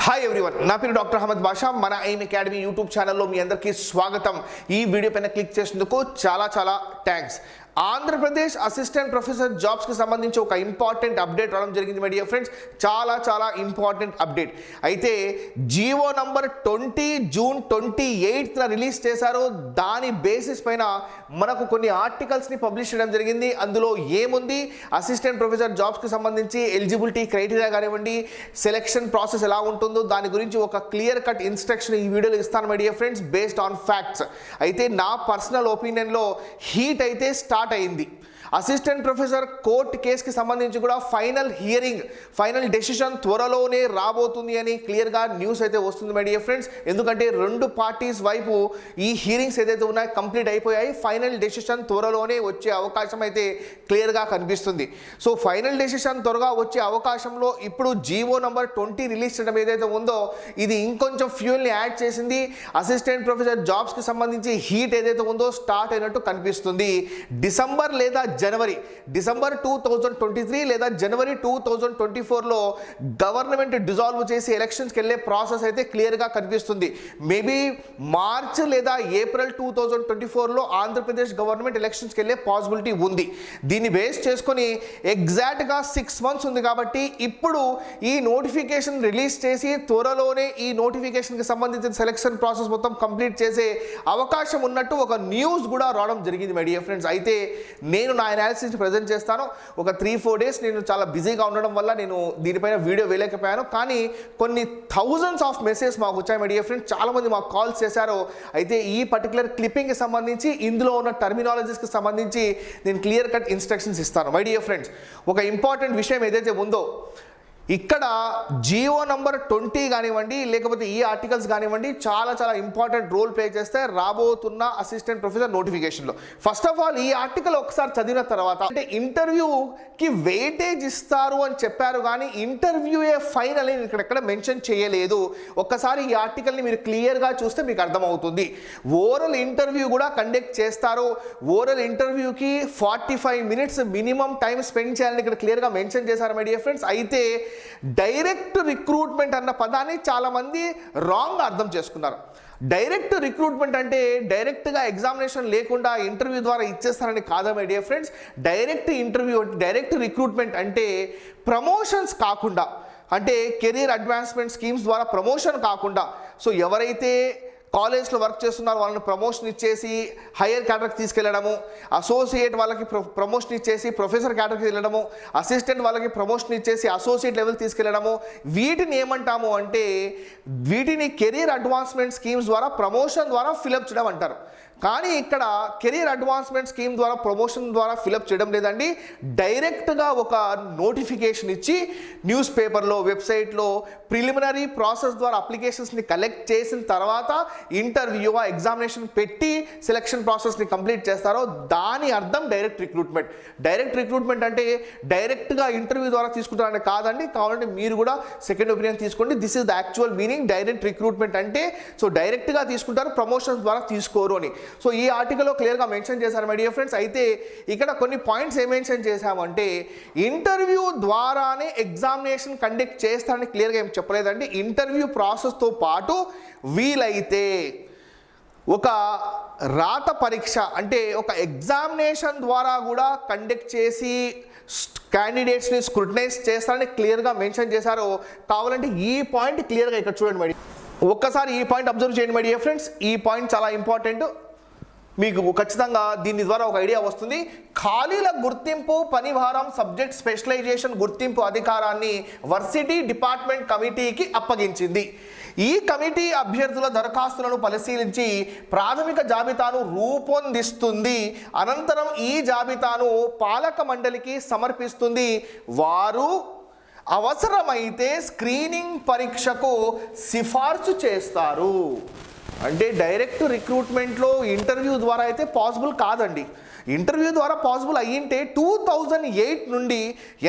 Hi everyone, నా పేరు doctor Ahmed బాషా. మన ఎయిమ్ అకాడమీ యూట్యూబ్ ఛానల్లో మీ అందరికీ స్వాగతం. ఈ వీడియో పైన క్లిక్ చేసినందుకు చాలా థ్యాంక్స్. ఆంధ్రప్రదేశ్ అసిస్టెంట్ ప్రొఫెసర్ జాబ్స్కి సంబంధించి ఒక ఇంపార్టెంట్ అప్డేట్ రావడం జరిగింది మై డియర్ ఫ్రెండ్స్. చాలా ఇంపార్టెంట్ అప్డేట్. అయితే జీవో నంబర్ 20 జూన్ 28న రిలీజ్ చేశారు. దాని బేసిస్ పైన మనకు కొన్ని ఆర్టికల్స్ని పబ్లిష్ చేయడం జరిగింది. అందులో ఏముంది, అసిస్టెంట్ ప్రొఫెసర్ జాబ్స్కి సంబంధించి ఎలిజిబిలిటీ క్రైటీరియా కానివ్వండి, సెలెక్షన్ ప్రాసెస్ ఎలా ఉంటుందో దాని గురించి ఒక క్లియర్ కట్ ఇన్స్ట్రక్షన్ ఈ వీడియోలో ఇస్తాను my dear friends, based on facts. అయితే నా పర్సనల్ ఒపీనియన్లో హీట్ అయితే స్టార్ట్ అయింది. అసిస్టెంట్ ప్రొఫెసర్ కోర్టు కేసుకి సంబంధించి కూడా ఫైనల్ డెసిషన్ త్వరలోనే రాబోతుంది అని క్లియర్గా న్యూస్ అయితే వస్తుంది మై డియర్ ఫ్రెండ్స్. ఎందుకంటే రెండు పార్టీస్ వైపు ఈ హియరింగ్స్ ఏదైతే ఉన్నాయో కంప్లీట్ అయిపోయాయి. ఫైనల్ డెసిషన్ త్వరలోనే వచ్చే అవకాశం అయితే క్లియర్గా కనిపిస్తుంది. సో ఫైనల్ డెసిషన్ త్వరగా వచ్చే అవకాశంలో ఇప్పుడు జీవో నంబర్ 20 రిలీజ్ చేయడం ఏదైతే ఉందో ఇది ఇంకొంచెం ఫ్యూయల్ని యాడ్ చేసింది. అసిస్టెంట్ ప్రొఫెసర్ జాబ్స్కి సంబంధించి హీట్ ఏదైతే ఉందో స్టార్ట్ అయినట్టు కనిపిస్తుంది. డిసెంబర్ 2023 లేదా జనవరి 2024లో గవర్నమెంట్ డిజాల్వ్ చేసి ఎలక్షన్స్కి వెళ్ళే ప్రాసెస్ అయితే క్లియర్గా కనిపిస్తుంది. మేబీ మార్చ్ లేదా ఏప్రిల్ 2024లో ఆంధ్రప్రదేశ్ గవర్నమెంట్ ఎలక్షన్స్కి వెళ్ళే పాసిబిలిటీ ఉంది. దీన్ని బేస్ చేసుకొని ఎగ్జాక్ట్గా 6 months ఉంది. కాబట్టి ఇప్పుడు ఈ నోటిఫికేషన్ రిలీజ్ చేసి త్వరలోనే ఈ నోటిఫికేషన్కి సంబంధించిన సెలక్షన్ ప్రాసెస్ మొత్తం కంప్లీట్ చేసే అవకాశం ఉన్నట్టు ఒక న్యూస్ కూడా రావడం జరిగింది మై డియర్ ఫ్రెండ్స్. అయితే నేను నా అనాలిసిస్ ప్రజెంట్ చేస్తాను. ఒక 3-4 days నేను చాలా బిజీగా ఉండడం వల్ల నేను దీనిపైన వీడియో వేయలేకపోయాను. కానీ కొన్ని థౌజండ్స్ ఆఫ్ మెసేజ్ మాకు వచ్చాయి మై డియర్ ఫ్రెండ్స్. చాలామంది మాకు కాల్స్ చేశారు. అయితే ఈ పర్టికులర్ క్లిప్పింగ్కి సంబంధించి ఇందులో ఉన్న టర్మినాలజీస్కి సంబంధించి నేను క్లియర్ కట్ ఇన్స్ట్రక్షన్స్ ఇస్తాను మై డియర్ ఫ్రెండ్స్. ఒక ఇంపార్టెంట్ విషయం ఏదైతే ఉందో ఇక్కడ జీవో నంబర్ 20 కానివ్వండి, లేకపోతే ఈ ఆర్టికల్స్ కానివ్వండి చాలా ఇంపార్టెంట్ రోల్ ప్లే చేస్తే రాబోతున్న అసిస్టెంట్ ప్రొఫెసర్ నోటిఫికేషన్లో. ఫస్ట్ ఆఫ్ ఆల్ ఈ ఆర్టికల్ ఒకసారి చదివిన తర్వాత అంటే ఇంటర్వ్యూకి వెయిటేజ్ ఇస్తారు అని చెప్పారు, కానీ ఇంటర్వ్యూయే ఫైనల్ అని ఇక్కడ మెన్షన్ చేయలేదు. ఒక్కసారి ఈ ఆర్టికల్ని మీరు క్లియర్గా చూస్తే మీకు అర్థమవుతుంది. ఓరల్ ఇంటర్వ్యూ కూడా కండక్ట్ చేస్తారు. ఓరల్ ఇంటర్వ్యూకి 45 minutes మినిమం టైం స్పెండ్ చేయాలని ఇక్కడ క్లియర్గా మెన్షన్ చేశారు మై డియర్ ఫ్రెండ్స్. అయితే డైరెక్ట్ రిక్రూట్మెంట్ అన్న పదాన్ని చాలామంది రాంగ్ అర్థం చేసుకున్నారు. డైరెక్ట్ రిక్రూట్మెంట్ అంటే డైరెక్ట్గా ఎగ్జామినేషన్ లేకుండా ఇంటర్వ్యూ ద్వారా ఇచ్చేస్తారని కాదా my dear friends. Direct recruitment అంటే ప్రమోషన్స్ కాకుండా, అంటే కెరీర్ అడ్వాన్స్మెంట్ స్కీమ్స్ ద్వారా ప్రమోషన్ కాకుండా, సో ఎవరైతే కాలేజ్లో వర్క్ చేస్తున్నారు వాళ్ళని ప్రమోషన్ ఇచ్చేసి హయ్యర్ క్యాడర్కి తీసుకెళ్ళడము, అసోసియేట్ వాళ్ళకి ప్రమోషన్ ఇచ్చేసి ప్రొఫెసర్ క్యాడర్కి వెళ్ళడము, అసిస్టెంట్ వాళ్ళకి ప్రమోషన్ ఇచ్చేసి అసోసియేట్ లెవెల్ తీసుకెళ్ళడము, వీటిని ఏమంటాము అంటే వీటిని కెరీర్ అడ్వాన్స్మెంట్ స్కీమ్స్ ద్వారా ప్రమోషన్ ద్వారా ఫిలప్ చేయడం అంటారు. కానీ ఇక్కడ కెరీర్ అడ్వాన్స్మెంట్ స్కీమ్ ద్వారా ప్రమోషన్ ద్వారా ఫిలప్ చేయడం లేదండి. డైరెక్ట్గా ఒక నోటిఫికేషన్ ఇచ్చి న్యూస్ పేపర్లో, వెబ్సైట్లో ప్రిలిమినరీ ప్రాసెస్ ద్వారా అప్లికేషన్స్ని కలెక్ట్ చేసిన తర్వాత ఇంటర్వ్యూ ఎగ్జామినేషన్ పెట్టి సెలక్షన్ ప్రాసెస్ని కంప్లీట్ చేస్తారో దాని అర్థం డైరెక్ట్ రిక్రూట్మెంట్. డైరెక్ట్ రిక్రూట్మెంట్ అంటే డైరెక్ట్గా ఇంటర్వ్యూ ద్వారా తీసుకుంటారని కాదండి. కావాలంటే మీరు కూడా సెకండ్ ఒపీనియన్ తీసుకోండి. This is the actual meaning. Direct recruitment అంటే సో డైరెక్ట్గా తీసుకుంటారు, ప్రమోషన్స్ ద్వారా తీసుకోరు అని. సో ఈ ఆర్టికల్లో క్లియర్గా మెన్షన్ చేశారు మై డియర్ ఫ్రెండ్స్. అయితే ఇక్కడ కొన్ని పాయింట్స్ ఏం మెన్షన్ చేశామంటే ఇంటర్వ్యూ ద్వారానే ఎగ్జామినేషన్ కండక్ట్ చేస్తారని క్లియర్గా ఏం చెప్పలేదండి. ఇంటర్వ్యూ ప్రాసెస్తో పాటు వీలైతే ఒక రాత పరీక్ష అంటే ఒక ఎగ్జామినేషన్ ద్వారా కూడా కండక్ట్ చేసి క్యాండిడేట్స్ని స్క్రూటనైజ్ చేస్తారని క్లియర్గా మెన్షన్ చేశారు. కావాలంటే ఈ పాయింట్ క్లియర్గా ఇక్కడ చూడండి మరి ఒక్కసారి ఈ పాయింట్ అబ్జర్వ్ చేయండి మై డియర్ ఫ్రెండ్స్. ఈ పాయింట్ చాలా ఇంపార్టెంట్, మీకు ఖచ్చితంగా దీని ద్వారా ఒక ఐడియా వస్తుంది. ఖాళీల గుర్తింపు, పనిభారం, సబ్జెక్ట్ స్పెషలైజేషన్ గుర్తింపు అధికారాన్ని వర్సిటీ డిపార్ట్మెంట్ కమిటీకి అప్పగించింది. ఈ కమిటీ అభ్యర్థుల దరఖాస్తులను పరిశీలించి ప్రాథమిక జాబితాను రూపొందిస్తుంది. అనంతరం ఈ జాబితాను పాలక మండలికి సమర్పిస్తుంది. వారు అవసరమైతే స్క్రీనింగ్ పరీక్షకు సిఫార్సు చేస్తారు. అంటే డైరెక్ట్ రిక్రూట్మెంట్లో ఇంటర్వ్యూ ద్వారా అయితే పాసిబుల్ కాదండి. ఇంటర్వ్యూ ద్వారా పాసిబుల్ అయ్యింటే 2008 నుండి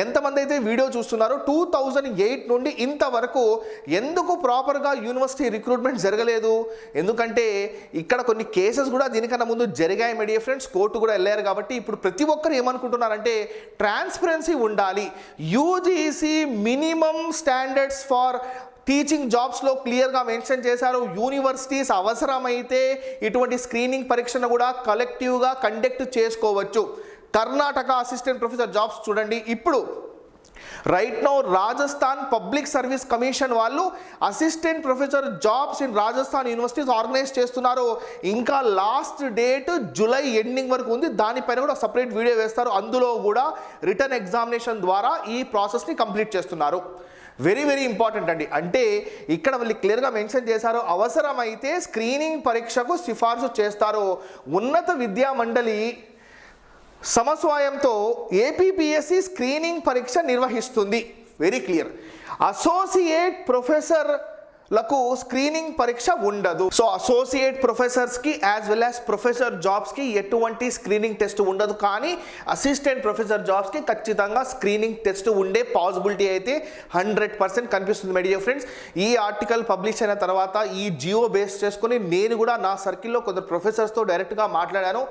ఎంతమంది అయితే వీడియో చూస్తున్నారో 2008 నుండి ఇంతవరకు ఎందుకు ప్రాపర్గా యూనివర్సిటీ రిక్రూట్మెంట్ జరగలేదు? ఎందుకంటే ఇక్కడ కొన్ని కేసెస్ కూడా దీనికన్నా ముందు జరిగాయి మై డియర్ ఫ్రెండ్స్, కోర్టు కూడా వెళ్ళారు. కాబట్టి ఇప్పుడు ప్రతి ఒక్కరు ఏమనుకుంటున్నారంటే ట్రాన్స్పరెన్సీ ఉండాలి, UGC minimum standards for teaching జాబ్స్లో క్లియర్గా మెన్షన్ చేశారు. యూనివర్సిటీస్ అవసరమైతే ఇటువంటి స్క్రీనింగ్ పరీక్షను కూడా కలెక్టివ్గా కండక్ట్ చేసుకోవచ్చు. కర్ణాటక అసిస్టెంట్ ప్రొఫెసర్ జాబ్స్ చూడండి. ఇప్పుడు right now Rajasthan public service commission వాళ్ళు assistant professor jobs in Rajasthan universities organise చేస్తున్నారు. ఇంకా లాస్ట్ డేట్ జూలై ఎండింగ్ వరకు ఉంది. దానిపైన కూడా సపరేట్ వీడియో వేస్తారు. అందులో కూడా రిటర్న్ ఎగ్జామినేషన్ ద్వారా ఈ ప్రాసెస్ని కంప్లీట్ చేస్తున్నారు. వెరీ వెరీ ఇంపార్టెంట్ అండి. అంటే ఇక్కడ వాళ్ళు క్లియర్గా మెన్షన్ చేశారు, అవసరమైతే స్క్రీనింగ్ పరీక్షకు సిఫార్సు చేస్తారు. ఉన్నత విద్యా మండలి సమస్వయంతో ఏపీపీఎస్సీ స్క్రీనింగ్ పరీక్ష నిర్వహిస్తుంది. Very clear. అసోసియేట్ ప్రొఫెసర్లకు స్క్రీనింగ్ పరీక్ష ఉండదు. సో అసోసియేట్ ప్రొఫెసర్స్కి యాజ్ వెల్ యాజ్ ప్రొఫెసర్ జాబ్స్కి ఎటువంటి స్క్రీనింగ్ టెస్ట్ ఉండదు. కానీ అసిస్టెంట్ ప్రొఫెసర్ జాబ్స్కి ఖచ్చితంగా స్క్రీనింగ్ టెస్ట్ ఉండే పాసిబిలిటీ అయితే 100% కనిపిస్తుంది మై డియర్ ఫ్రెండ్స్. ఈ ఆర్టికల్ పబ్లిష్ అయిన తర్వాత ఈ జియో బేస్ చేసుకొని నేను కూడా నా సర్కిల్లో కొందరు ప్రొఫెసర్స్తో డైరెక్ట్గా మాట్లాడాను.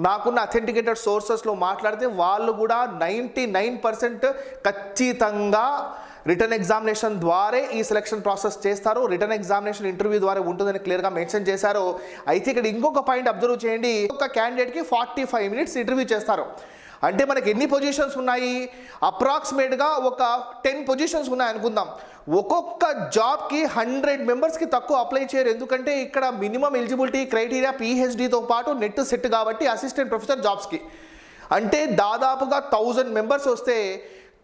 నాకున్న అథెంటికేటెడ్ సోర్సెస్లో మాట్లాడితే వాళ్ళు కూడా 99% ఖచ్చితంగా రిటర్న్ ఎగ్జామినేషన్ ద్వారా ఈ సెలక్షన్ ప్రాసెస్ చేస్తారు. రిటర్న్ ఎగ్జామినేషన్ ఇంటర్వ్యూ ద్వారా ఉంటుందని క్లియర్గా మెన్షన్ చేశారు. అయితే ఇక్కడ ఇంకొక పాయింట్ అబ్జర్వ్ చేయండి. ఒక క్యాండిడేట్కి 45 మినిట్స్ ఇంటర్వ్యూ చేస్తారు. అంటే మనకి ఎన్ని పొజిషన్స్ ఉన్నాయి? అప్రాక్సిమేట్గా ఒక 10 పొజిషన్స్ ఉన్నాయి అనుకుందాం. ఒక్కొక్క జాబ్కి 100 మెంబర్స్కి తక్కువ అప్లై చేయరు. ఎందుకంటే ఇక్కడ మినిమం ఎలిజిబిలిటీ క్రైటీరియా పిహెచ్డితో పాటు నెట్ సెట్ కాబట్టి అసిస్టెంట్ ప్రొఫెసర్ జాబ్స్కి అంటే దాదాపుగా 1000 మెంబర్స్ వస్తే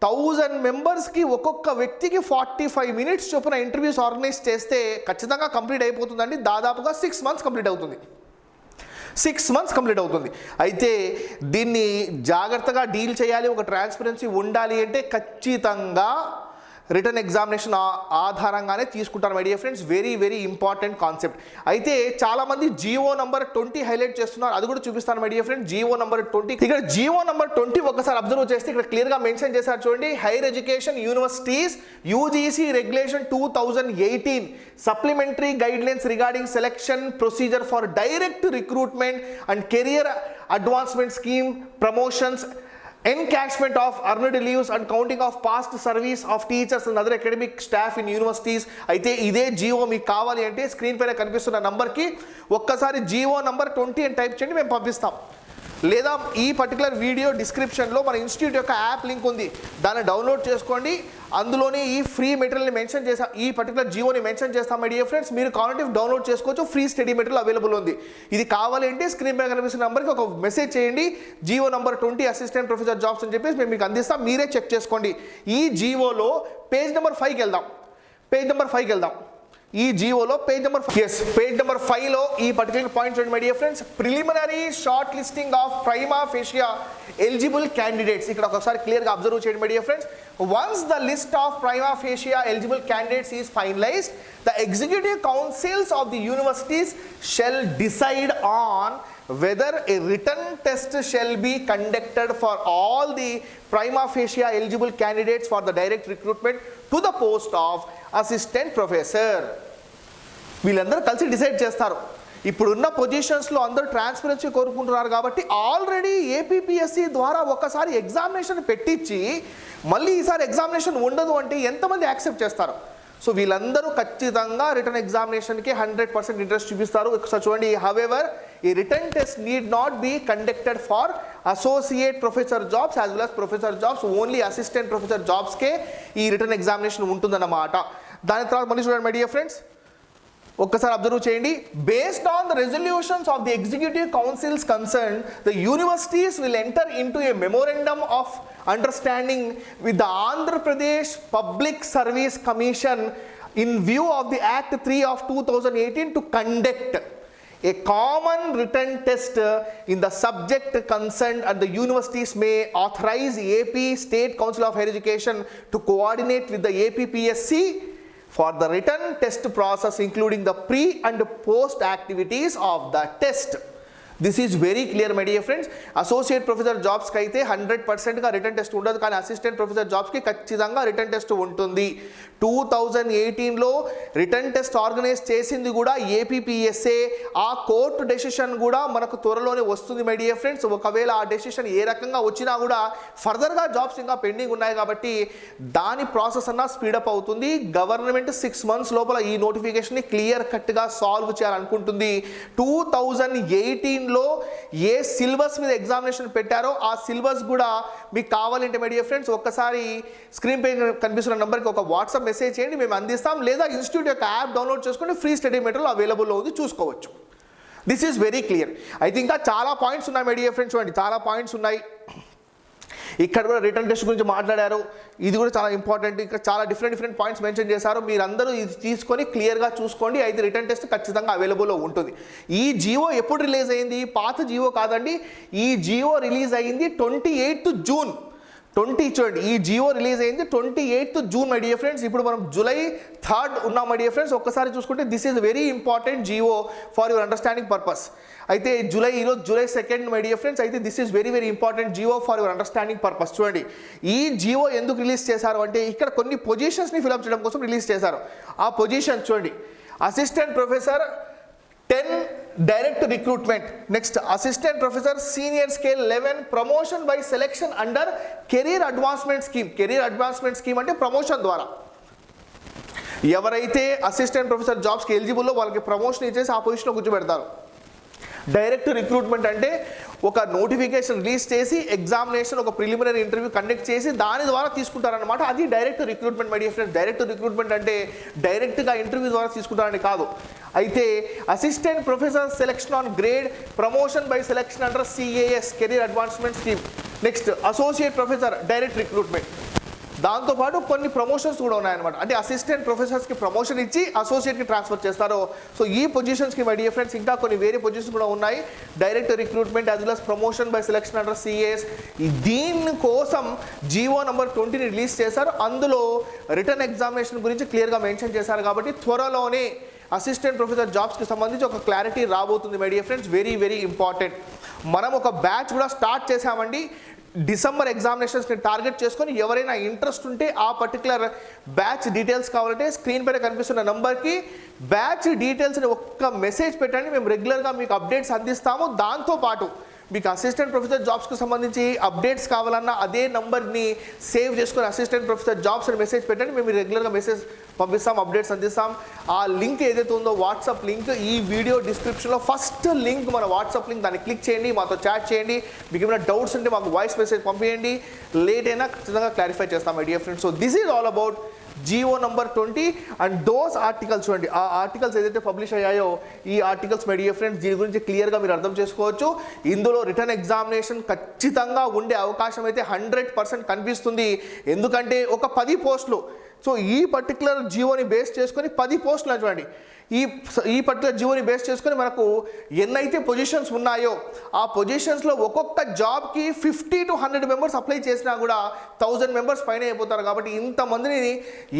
1000 మెంబర్స్కి ఒక్కొక్క వ్యక్తికి 45 మినిట్స్ చొప్పున ఇంటర్వ్యూస్ ఆర్గనైజ్ చేస్తే ఖచ్చితంగా కంప్లీట్ అయిపోతుందండి. దాదాపుగా 6 మంత్స్ కంప్లీట్ అవుతుంది. 6 మంత్స్ కంప్లీట్ అవుతుంది. అయితే దీన్ని జాగ్రత్తగా డీల్ చేయాలి, ఒక ట్రాన్స్పరెన్సీ ఉండాలి అంటే ఖచ్చితంగా రిటర్న్ ఎగ్జామినేషన్ ఆధారంగానే తీసుకుంటారు my dear friends. Very very important concept. అయితే చాలామంది జియో నంబర్ 20 హైలైట్ చేస్తున్నారు. అది కూడా చూపిస్తాను my dear friends. Jio number 20, ఇక్కడ జియో నంబర్ 20 ఒకసారి అబ్జర్వ్ చేస్తే ఇక్కడ క్లియర్గా మెన్షన్ చేశారు చూడండి. Higher education universities UGC regulation 2018 supplementary guidelines regarding selection procedure for direct recruitment and career advancement scheme promotions encashment of earned leaves and counting of past service of teachers and other academic staff in universities. అయితే ఇదే జియో మీకు కావాలి అంటే screen పైన కనిపిస్తున్న నంబర్కి ఒక్కసారి Jio number 20 అని టైప్ చేయండి, మేము పంపిస్తాం. లేదా ఈ పర్టికులర్ వీడియో డిస్క్రిప్షన్లో మన ఇన్స్టిట్యూట్ యొక్క యాప్ లింక్ ఉంది, దాన్ని డౌన్లోడ్ చేసుకోండి. అందులోనే ఈ ఫ్రీ మెటీరియల్ని మెన్షన్ చేస్తాం, ఈ పర్టికులర్ జియోని మెన్షన్ చేస్తాం మై డియర్ ఫ్రెండ్స్. మీరు కావాలంటే డౌన్లోడ్ చేసుకోవచ్చు, ఫ్రీ స్టడీ మెటీరియల్ అవైలబుల్ ఉంది. ఇది కావాలి అంటే స్క్రీన్ పైన కనిపిస్తున్న నెంబర్కి ఒక మెసేజ్ చేయండి, Jio number 20 assistant professor jobs అని చెప్పేసి మేము మీకు అందిస్తాం. మీరే చెక్ చేసుకోండి. ఈ జియోలో పేజ్ నెంబర్ 5కి వెళ్దాం. ఈ జియోలో పేజ్ నెంబర్ 5లో ఈ పర్టికులర్ పాయింట్ చూడండి my dear friends. Preliminary short listing of prima facie eligible candidates. ఇక్కడ ఒకసారి క్లియర్గా అబ్జర్వ్ చేయండి my dear friends. Once the list of prima facie eligible candidates is finalised, the executive councils of the universities shall decide on whether a written test shall be conducted for all the prima facie eligible candidates for the direct recruitment to the post of assistant professor. వీళ్ళందరూ కలిసి decide చేస్తారు. ఇప్పుడున్న పొజిషన్స్లో అందరూ transparency కోరుకుంటున్నారు కాబట్టి already APPSC ద్వారా ఒకసారి examination పెట్టించి మళ్ళీ ఈసారి ఎగ్జామినేషన్ ఉండదు అంటే ఎంతమంది యాక్సెప్ట్ చేస్తారు? సో వీళ్ళందరూ ఖచ్చితంగా రిటర్న్ ఎగ్జామినేషన్కి 100% ఇంట్రెస్ట్ చూపిస్తారు. ఒకసారి చూడండి. హవెవర్ ఈ written test need not be conducted for associate professor jobs as well as professor jobs. Only assistant professor జాబ్స్కే ఈ రిటర్న్ ఎగ్జామినేషన్ ఉంటుందన్నమాట. దాని తర్వాత మళ్ళీ చూడండి మై డియర్ ఫ్రెండ్స్, ఒక్కసారి అబ్జర్వ్ చేయండి. Based on the resolutions of the executive councils concern, the universities will enter into a memorandum of understanding with the Andhra Pradesh public service commission in view of the act 3 of 2018 to conduct a common written test in the subject concerned, and the universities may authorize AP State Council of Higher Education to coordinate with the APPSC for the written test process including the pre and post activities of the test. This is very clear my dear friends. Associate professor జాబ్స్కి అయితే 100%గా return test ఉండదు, కానీ assistant professor జాబ్స్కి ఖచ్చితంగా return test ఉంటుంది. 2018లో return test organise చేసింది కూడా ఏపీపీఎస్ఏ. ఆ కోర్టు డెసిషన్ కూడా మనకు త్వరలోనే వస్తుంది మై డియర్ ఫ్రెండ్స్. ఒకవేళ ఆ డెసిషన్ ఏ రకంగా వచ్చినా కూడా ఫర్దర్గా జాబ్స్ ఇంకా పెండింగ్ ఉన్నాయి కాబట్టి దాని ప్రాసెస్ అన్న స్పీడప్ అవుతుంది. గవర్నమెంట్ 6 months లోపల ఈ నోటిఫికేషన్ని క్లియర్ కట్గా సాల్వ్ చేయాలనుకుంటుంది. 2018లో ఏ సిలబస్ మీద ఎగ్జామినేషన్ పెట్టారో ఆ సిలబస్ కూడా మీకు కావాలంటే మై డియర్ ఫ్రెండ్స్ ఒక్కసారి స్క్రీన్ పై కనిపిస్తున్న నెంబర్కి ఒక వాట్సాప్ మెసేజ్ చేయండి, మేము అందిస్తాం. లేదా ఇన్స్టిట్యూట్ యొక్క యాప్ డౌన్లోడ్ చేసుకుని ఫ్రీ స్టడీ మెటీరియల్ అవైలబుల్లో ఉంది, చూసుకోవచ్చు. This is very clear. అయితే ఇంకా చాలా పాయింట్స్ ఉన్నాయి మై డియర్ ఫ్రెండ్స్, చూడండి చాలా పాయింట్స్ ఉన్నాయి. ఇక్కడ కూడా రిటర్న్ టెస్ట్ గురించి మాట్లాడారు, ఇది కూడా చాలా ఇంపార్టెంట్. ఇక్కడ చాలా డిఫరెంట్ పాయింట్స్ మెన్షన్ చేశారు, మీరందరూ ఇది తీసుకొని క్లియర్గా చూసుకోండి. అయితే రిటర్న్ టెస్ట్ ఖచ్చితంగా అవైలబుల్లో ఉంటుంది. ఈ జియో ఎప్పుడు రిలీజ్ అయింది? పాత జియో కాదండి, ఈ జియో రిలీజ్ అయింది 28th June. చూడండి, ఈ జియో రిలీజ్ అయింది 28th June my dear friends. ఇప్పుడు మనం July 3rd ఉన్నాం మై డియర్ ఫ్రెండ్స్. ఒక్కసారి చూసుకుంటే this is very important GO for your understanding purpose. అయితే ఈరోజు July 2nd my dear friends. అయితే this is very important GO for your understanding purpose. చూడండి, ఈ జియో ఎందుకు రిలీజ్ చేశారు అంటే ఇక్కడ కొన్ని పొజిషన్స్ని ఫిలప్ చేయడం కోసం రిలీజ్ చేశారు. ఆ పొజిషన్ చూడండి, assistant professor 10 direct recruitment. Next assistant professor senior scale 11 promotion by selection under career advancement scheme. Career advancement scheme అంటే ప్రమోషన్ ద్వారా ఎవరైతే అసిస్టెంట్ ప్రొఫెసర్ జాబ్స్కి ఎలిజిబుల్లో వాళ్ళకి ప్రమోషన్ ఇచ్చేసి ఆ పొజిషన్లో కూర్చోబెడతారు. డైరెక్ట్ రిక్రూట్మెంట్ అంటే ఒక నోటిఫికేషన్ రిలీజ్ చేసి ఎగ్జామినేషన్ ఒక ప్రిలిమినరీ ఇంటర్వ్యూ కండక్ట్ చేసి దాని ద్వారా తీసుకుంటారనమాట. అది direct recruitment my dear friends. Direct recruitment అంటే డైరెక్ట్గా ఇంటర్వ్యూ ద్వారా తీసుకుంటారని కాదు. అయితే assistant professor selection on grade promotion by selection under CAS career advancement scheme. Next associate professor direct recruitment. దాంతోపాటు కొన్ని ప్రమోషన్స్ కూడా ఉన్నాయన్నమాట. అంటే అసిస్టెంట్ ప్రొఫెసర్స్కి ప్రమోషన్ ఇచ్చి అసోసియేట్కి ట్రాన్స్ఫర్ చేస్తారు. సో ఈ పొజిషన్స్కి మై డియర్ ఫ్రెండ్స్ ఇంకా కొన్ని వేరే పొజిషన్స్ కూడా ఉన్నాయి. Direct recruitment as well as promotion by selection under CAS. దీనికోసం జియో నెంబర్ 20ని రిలీజ్ చేశారు. అందులో రిటర్న్ ఎగ్జామినేషన్ గురించి క్లియర్గా మెన్షన్ చేశారు. కాబట్టి త్వరలోనే అసిస్టెంట్ ప్రొఫెసర్ జాబ్స్కి సంబంధించి ఒక క్లారిటీ రాబోతుంది my dear friends. Very important. మనం ఒక బ్యాచ్ కూడా స్టార్ట్ చేసామండి. డిసెంబర్ ఎగ్జామినేషన్స్ని టార్గెట్ చేసుకొని ఎవరైనా ఇంట్రెస్ట్ ఉంటే ఆ పర్టికులర్ బ్యాచ్ డీటెయిల్స్ కావాలంటే స్క్రీన్ పైన కనిపిస్తున్న నెంబర్కి బ్యాచ్ డీటెయిల్స్ని ఒక్క మెసేజ్ పెట్టండి, మేము రెగ్యులర్గా మీకు అప్డేట్స్ అందిస్తాము. దాంతోపాటు మీకు అసిస్టెంట్ ప్రొఫెసర్ జాబ్స్కి సంబంధించి అప్డేట్స్ కావాలన్నా అదే నంబర్ని సేవ్ చేసుకొని అసిస్టెంట్ ప్రొఫెసర్ జాబ్స్ అని మెసేజ్ పెట్టండి, మేము రెగ్యులర్గా మెసేజ్ పంపిస్తాం, అప్డేట్స్ అందిస్తాం. ఆ లింక్ ఏదైతే ఉందో వాట్సాప్ లింక్ ఈ వీడియో డిస్క్రిప్షన్లో ఫస్ట్ లింక్ మన వాట్సాప్ లింక్, దాన్ని క్లిక్ చేయండి, మాతో చాట్ చేయండి. మీకు ఏమైనా డౌట్స్ ఉంటే మాకు వాయిస్ మెసేజ్ పంపించండి, లేట్ అయినా ఖచ్చితంగా క్లారిఫై చేస్తాం my dear friends. So this is all about Jio number 20 and those articles. చూడండి, ఆ ఆర్టికల్స్ ఏదైతే పబ్లిష్ అయ్యాయో ఈ ఆర్టికల్స్ మై డియర్ ఫ్రెండ్స్ దీని గురించి క్లియర్గా మీరు అర్థం చేసుకోవచ్చు. ఇందులో రిటర్న్ ఎగ్జామినేషన్ ఖచ్చితంగా ఉండే అవకాశం అయితే 100% కనిపిస్తుంది. ఎందుకంటే ఒక 10 పోస్టులు. సో ఈ పర్టికులర్ జియోని బేస్ చేసుకొని 10 పోస్టులు చూడండి. ఈ పర్టికులర్ జియోని బేస్ చేసుకొని మనకు ఎన్నైతే పొజిషన్స్ ఉన్నాయో ఆ పొజిషన్స్లో ఒక్కొక్క జాబ్కి 50 to 100 మెంబర్స్ అప్లై చేసినా కూడా 1000 మెంబర్స్ పైన అయిపోతారు. కాబట్టి ఇంతమందిని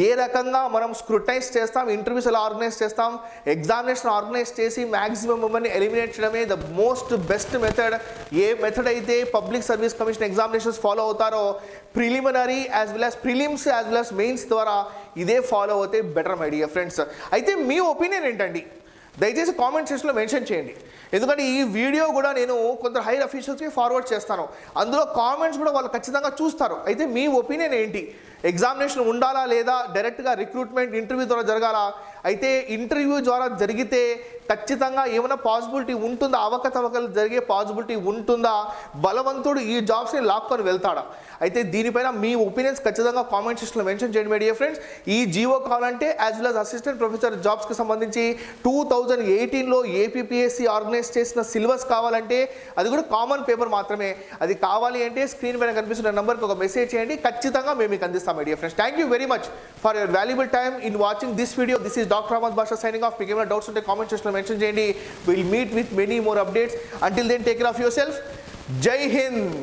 ఏ రకంగా మనం స్క్రూటైజ్ చేస్తాం, ఇంటర్వ్యూస్ ఎలా ఆర్గనైజ్ చేస్తాం, ఎగ్జామినేషన్ ఆర్గనైజ్ చేసి మ్యాక్సిమం మెంబర్ని ఎలిమినేట్ చేయడమే ద మోస్ట్ బెస్ట్ మెథడ్. ఏ మెథడ్ అయితే public service commission examinations follow అవుతారో preliminary as well as prelims as well as mains ద్వారా ఇదే ఫాలో అవుతే బెటర్ మై డియర్ ఫ్రెండ్స్. అయితే మీ ఒపీనియన్ ఏంటండి? దయచేసి కామెంట్ సెక్షన్లో మెన్షన్ చేయండి. ఎందుకంటే ఈ వీడియో కూడా నేను కొందరు హైర్ అఫీషియల్స్కి ఫార్వర్డ్ చేస్తాను, అందులో కామెంట్స్ కూడా వాళ్ళు ఖచ్చితంగా చూస్తారు. అయితే మీ ఒపీనియన్ ఏంటి? ఎగ్జామినేషన్ ఉండాలా లేదా డైరెక్ట్గా రిక్రూట్మెంట్ ఇంటర్వ్యూ ద్వారా జరగాలా? అయితే ఇంటర్వ్యూ ద్వారా జరిగితే ఖచ్చితంగా ఏమైనా పాసిబిలిటీ ఉంటుందా? అవకతవకలు జరిగే పాసిబిలిటీ ఉంటుందా? బలవంతుడు ఈ జాబ్స్ని లాక్కొని వెళ్తాడా? అయితే దీనిపైన మీ ఒపీనియన్స్ ఖచ్చితంగా కామెంట్ సెక్షన్లో మెన్షన్ చేయండి మై డియర్ ఫ్రెండ్స్. ఈ జియో కావాలంటే as well as assistant professor జాబ్స్కి సంబంధించి 2018లో ఏపీపీఎస్సీ ఆర్గనైజ్ చేసిన సిలబస్ కావాలంటే అది కూడా కామన్ పేపర్ మాత్రమే. అది కావాలి అంటే స్క్రీన్ పైన కనిపిస్తున్న నెంబర్కి ఒక మెసేజ్ చేయండి, ఖచ్చితంగా మేము మీకు అందిస్తాం my dear friends. Thank you very much for your valuable time in watching this video. This is doctor Ahmed Basha signing off. మీకు ఏమైనా డౌట్స్ ఉంటే కామెంట్ సెక్షన్లో మెన్షన్ చేయండి. Will meet with many more updates. Until then take care of your self. Jai Hind.